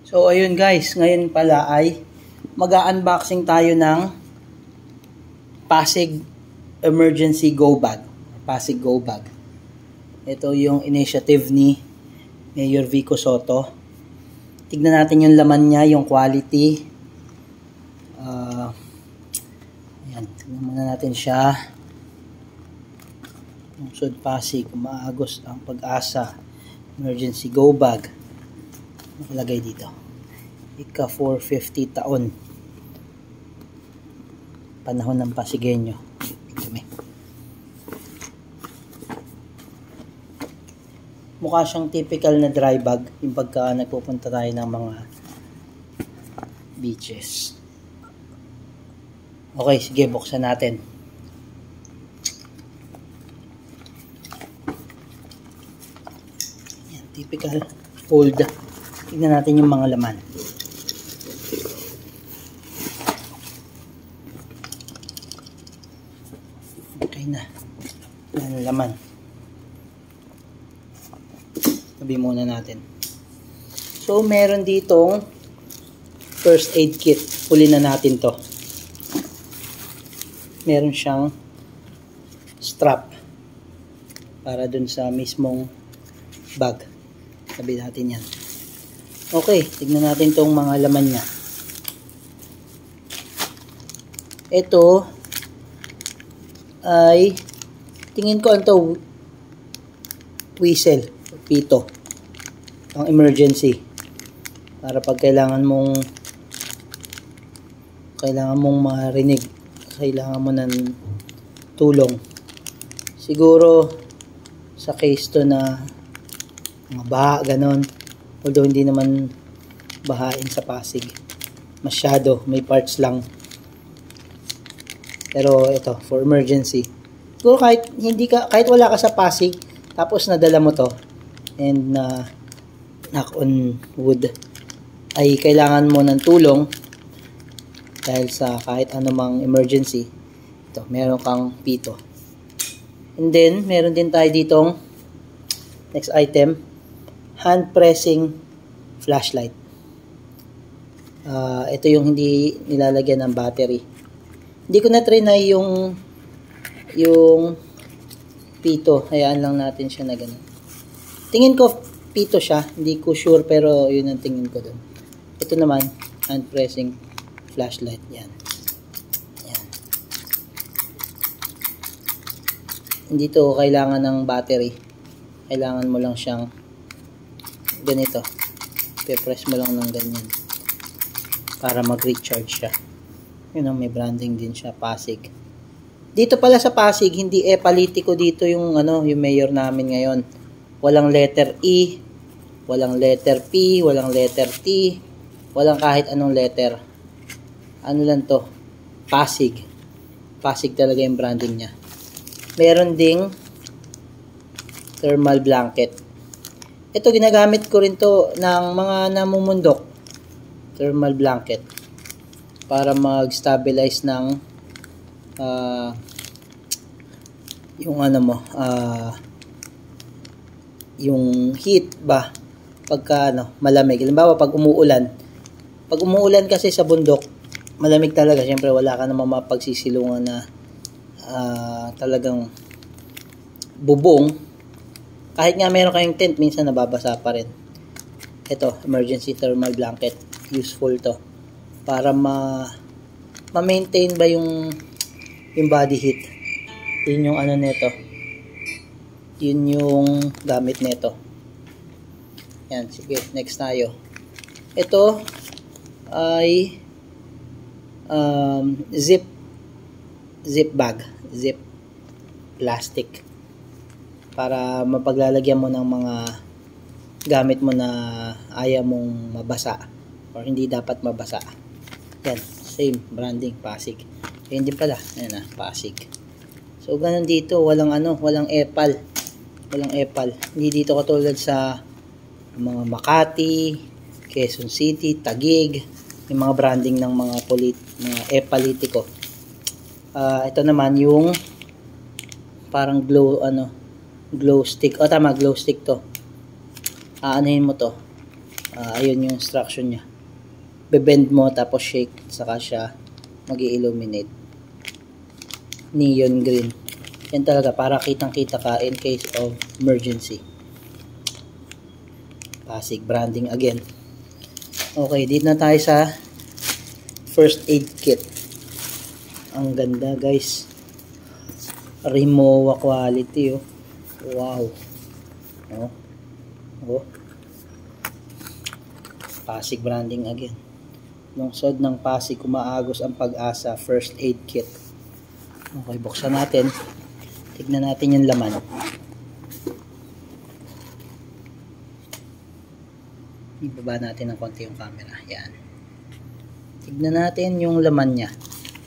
So ayun guys, ngayon pala ay mag-unboxing tayo ng Pasig Emergency Go Bag. Pasig Go Bag. Ito yung initiative ni Mayor Vico Sotto. Tignan natin yung laman niya, yung quality. Ayan, tignan muna natin siya. Lungsod Pasig, umaagos ang pag-asa. Emergency Go Bag. Nakalagay dito. Ika 450 taon. Panahon ng Pasigenyo. Kami. Mukha siyang typical na dry bag yung pagka nagpupunta tayo ng mga beaches. Okay, sige, buksan natin. Yan, typical fold. Tignan natin yung mga laman. Okay na. Yan ang laman. Sabi muna natin. So, meron ditong first aid kit. Huli na natin to. Meron siyang strap para dun sa mismong bag. Sabi natin yan. Okay, tignan natin tong mga laman niya. Ito ay tingin ko ito whistle, pito. Ang emergency. Para pag kailangan mong marinig, kailangan mo ng tulong. Siguro sa case to na mga baha, ganon. Although hindi naman bahain sa Pasig. Masyado, may parts lang. Pero ito, for emergency. Siguro kahit wala ka sa Pasig, tapos nadala mo to, and knock on wood, ay kailangan mo ng tulong dahil sa kahit anumang emergency. Ito, meron kang pito. And then, meron din tayo ditong next item, hand pressing flashlight. Ito yung hindi nilalagyan ng battery. Hindi ko na try na yung pito. Hayaan lang natin siya na ganun. Tingin ko pito siya. Hindi ko sure pero yun ang tingin ko dun. Ito naman, hand pressing flashlight. Yan. Yan. Hindi to kailangan ng battery. Kailangan mo lang siyang ganito. I-press mo lang ng ganyan para mag-recharge siya. Yun ang may branding din siya, Pasig. Dito pala sa Pasig, hindi politiko dito yung yung mayor namin ngayon. Walang letter E, walang letter P, walang letter T, walang kahit anong letter. Ano lang to? Pasig. Pasig talaga yung branding niya. Meron ding thermal blanket. Ito, ginagamit ko rin to ng mga namumundok. Thermal blanket. Para mag-stabilize ng yung yung heat ba pagka malamig. Halimbawa, pag umuulan. Pag umuulan kasi sa bundok, malamig talaga. Siyempre, wala ka namang mapagsisilungan na talagang bubong. Kahit nga meron kayong tent, minsan nababasa pa rin. Ito, emergency thermal blanket. Useful to. Para ma-maintain ba yung body heat. Yun yung nito. Yun yung gamit nito. Yan, sige, next tayo. Ito ay zip bag. Zip plastic. Para mapaglalagyan mo ng mga gamit mo na ayaw mong mabasa or hindi dapat mabasa. Yan, same branding, Pasig. Yan din pala, ayan Pasig. So ganun dito, walang epal. Walang epal. Hindi dito katulad sa mga Makati, Quezon City, Taguig, yung mga branding ng mga epalitiko. Ito naman yung parang glow stick. O tama, glow stick to. Aanahin mo to. Ayun yung instruction niya. Bebend mo tapos shake, saka siya mag-i-illuminate. Neon green. Yan talaga para kitang-kita ka in case of emergency. Pasig branding again. Okay, dito na tayo sa first aid kit. Ang ganda, guys. Rimowa quality, oh. Wow. Oh. Oh. Pasig branding again. Lungsod ng Pasig, kumaagos ang pag-asa. First aid kit. Okay, buksan natin. Tignan natin yung laman. Ibaba natin ng konti yung camera. Yan. Tignan natin yung laman niya.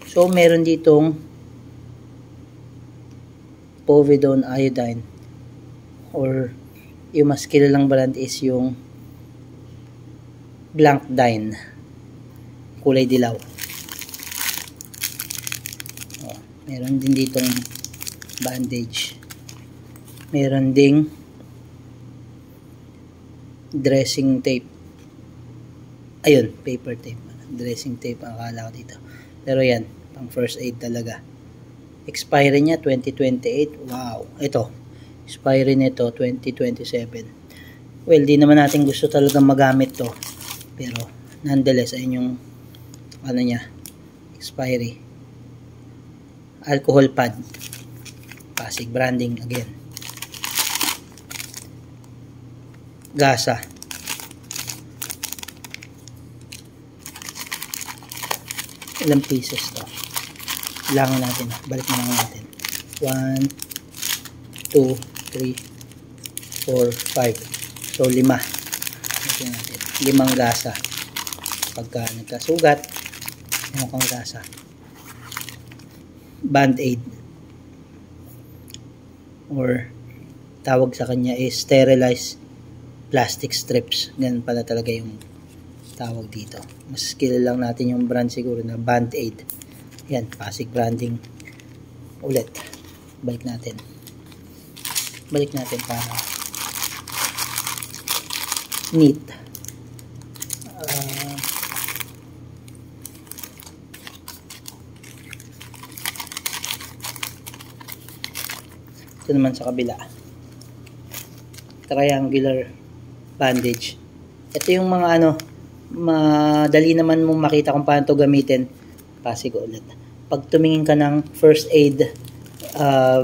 So, meron ditong povidone iodine, or yung mas kilalang brand is yung Blancdine, kulay dilaw. Meron din ditong bandage. Meron ding dressing tape. Ayun, paper tape. Dressing tape ang akala ko dito. Pero yan, pang first aid talaga. Expiry niya 2028. Wow. Ito, expiry nito 2027. Well, di naman natin gusto talagang magamit to. Pero nonetheless, ayun yung ano niya, expiry. Alcohol pad. Pasig branding again. Gasa. Ilang pieces to? Ilangan natin. Balik na lang natin. 1, 2, 3, 4, 5. So, 5. Ito natin. 5 gasa. Pagka nagkasugat, meron kang gasa. Band-aid. Or, tawag sa kanya is sterilized plastic strips. Ganun pala talaga yung tawag dito. Mas kilala lang natin yung brand siguro na Band-Aid. Yan, Pasig branding ulit. Balik natin para neat. Ito naman sa kabila, triangular bandage. Ito yung mga madali naman mong makita kung paano ito gamitin. Pasig ulit. Pag tumingin ka ng first aid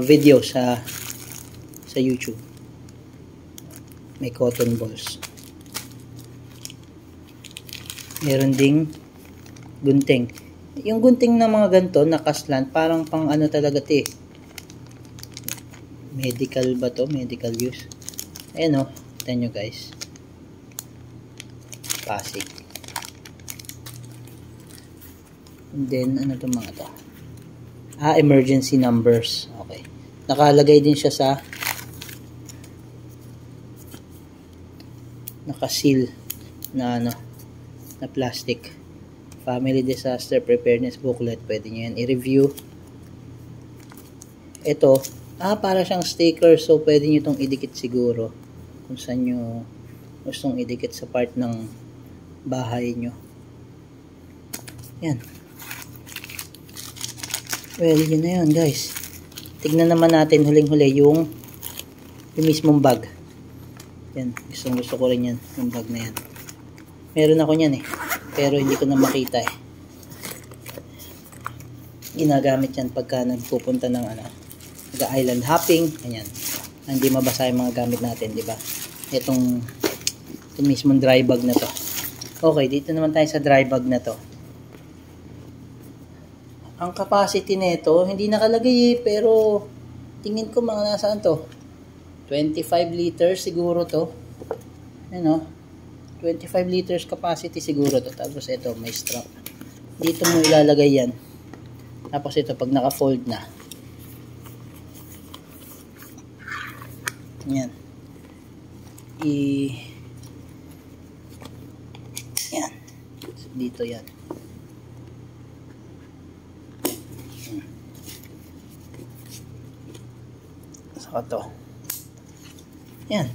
video sa YouTube, may cotton balls. Meron ding gunting. Yung gunting na mga ganito, nakaslant, parang pang ano talaga ito eh. Medical ba to? Medical use. Ayan o. Tignan nyo guys. Pasig. And then, ano itong mga to? Emergency numbers. Okay. Nakalagay din siya sa nakaseal na na plastic. Family Disaster Preparedness Booklet. Pwede nyo yan i-review. Ito, para siyang sticker. So, pwede nyo itong idikit siguro kung saan nyo gustong idikit sa part ng bahay nyo. Yan. Well, yun na yun guys. Tignan naman natin huling-huli yung mismong bag. Yan. Gusto ko rin yan. Yung bag na yan. Meron ako yan eh. Pero hindi ko na makita eh. Ginagamit yan pagka nagpupunta ng island hopping. Ayan. Hindi mabasa yung mga gamit natin, di ba? Itong mismong dry bag na to. Okay, dito naman tayo sa dry bag na to. Ang capacity nito, hindi nakalagay eh, pero tingin ko mga nasaan to? 25 liters siguro to. Ano? 25 liters capacity siguro to. Tapos ito, may strap. Dito mo ilalagay yan. Tapos ito, pag naka-fold na. Yan. Yan. Dito yan. Saka to. Yan.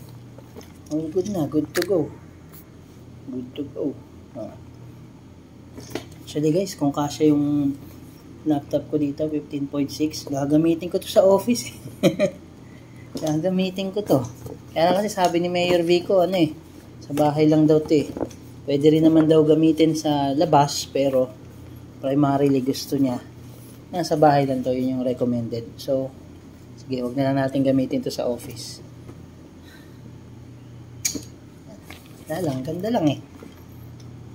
All good na. Good to go. Good to go. Actually guys, kung kasya yung laptop ko dito, 15.6, gagamitin ko to sa office. Gagamitin ko to. Kaya kasi sabi ni Mayor Vico, sa bahay lang daw to eh. Pwede rin naman daw gamitin sa labas, pero primarily gusto niya sa bahay lang to, yun yung recommended. So, sige, wag na lang natin gamitin to sa office. Ganda lang eh.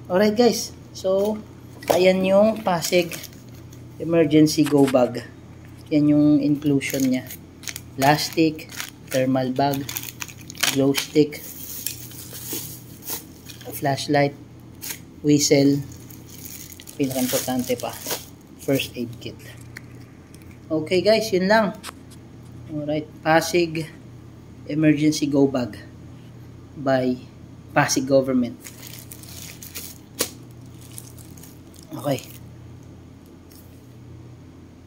Alright guys, so ayan yung Pasig emergency go bag. Yan yung inclusion niya. Plastic, thermal bag, glow stick, flashlight, whistle, pinaka-importante pa, first aid kit. Okay guys, yun lang. Alright, Pasig emergency go bag by Pasig government. Okay.